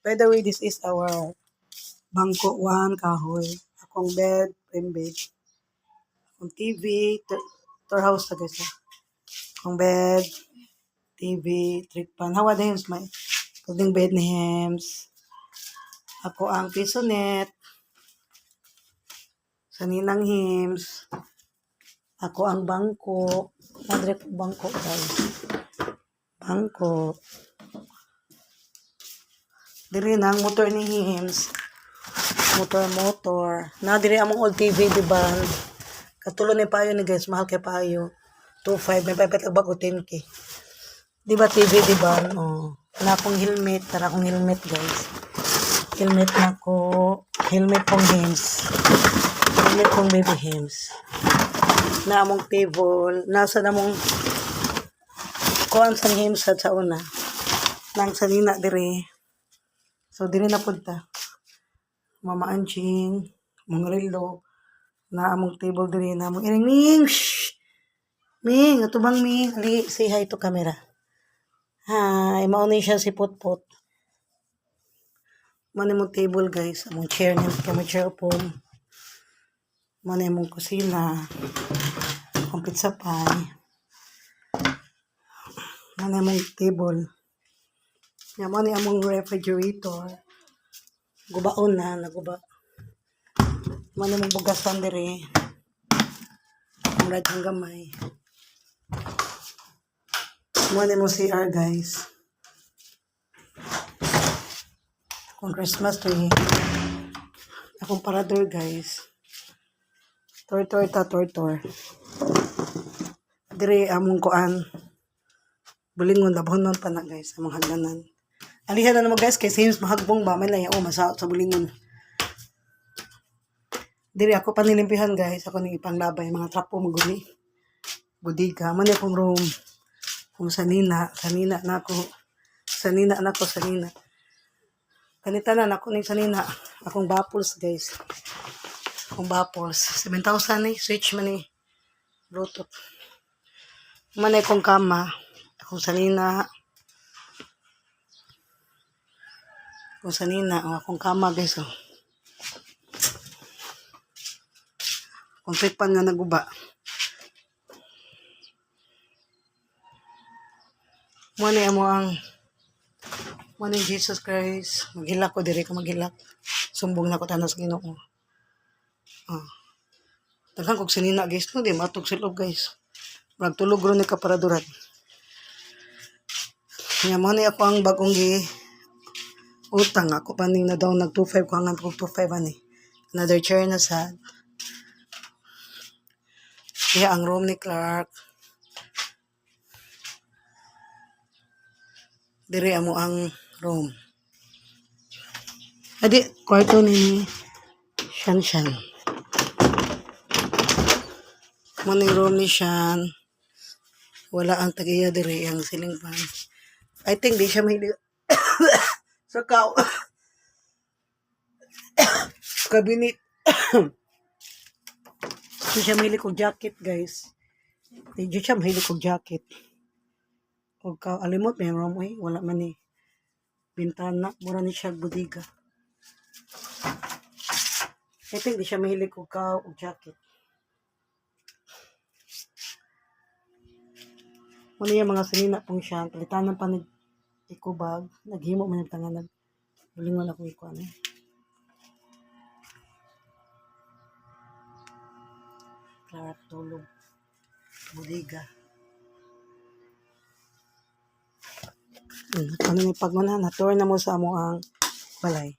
By the way, this is our bangko 1 kahoy. Akong bed, frame bed. Akong TV, tour house na guys. Akong bed, TV, trick pan. Hawa na Hems, may pwedeng bed ni Hems. Ako ang piso net. Sa ninang Hems. Ako ang bangko. Madre ko bangko guys. Bangko. Diri na ang motor ni Hems. Motor. Na diri among old TV di ba? Katulo ni payo ni guys, mahal kay payo. 2.5 may paypet bago 10k. Di ba TV di ba? Oh. Na akong helmet, tara akong helmet guys. Helmet na ko, helmet pong Hems. Helmet pong baby Hems. Na among table, nasa namong kuan sa Hems sa una. Nang sanina diri. So, dili na punta. Mama Anching, mga relo, na among table diri, na among iring, Ming! Shhh! Ming! Ito bang Ming? Ali, say hi to camera. Hi! Maunay siya si Putput. Muna mong table guys. Among chair niya. Kamay chair upon. Muna mong kusina. Among pizza pie. Muna mong table. Muna among refrigerator. Gubaon na, naguba. Mano mong bugasan diri. Ang radyang gamay. Mano mong CR guys. Akong Christmas tree. Akong parador guys. Tor. Diri among kuan. Bulingon, labhonon pa na guys. Among hagdanan. Alihan na naman guys, kay Sims mahagbong ba, may layo, masaot sa bulingon. Diri ako panilimpihan guys, ako ni ipanglabay, mga trapo maguni. Budiga, man akong room. Kung sanina na ako. Sanina. Kanitanan ako ni sanina, akong baffles guys. Akong baffles, 7,000 ni, switch man ni, Bluetooth. Man akong kama, akong sanina. Kung sanina, akong kama guys, oh. Kung pan nga naguba. Muna Jesus Christ. Maghilak ko, diri ko maghilak. Sumbong na ko tanas Ginoo. Daghang kog sanina guys, no, di matog silog guys. Magtulog ron ni kaparaduran. Nga muna ako ang bagong utang ako paning na daw nag 2.5 ko hanggang 2.5 ani. Another chair na sa. Kaya ang room ni Clark. Diri amo ang room. Adi kwarto ni Shan. Maning room ni Shan. Wala ang tagiya diri ang ceiling fan. I think di siya mahilig. So kao. Cabinet. Di siya mahilig kong jacket guys. Di siya mahilig kong jacket. O kao alimot may room eh. Wala man eh. Bintana. Mura ni siya budiga. I think di siya mahilig kong kao o jacket. Muna yung mga sanina pong siya. Palitanan pa ikubag. Naghimo man yung tanganan. Bulingon ako ikuan eh. Clark tulog. Budiga. Ano may pagmana. Natour na mo sa amo ang balay.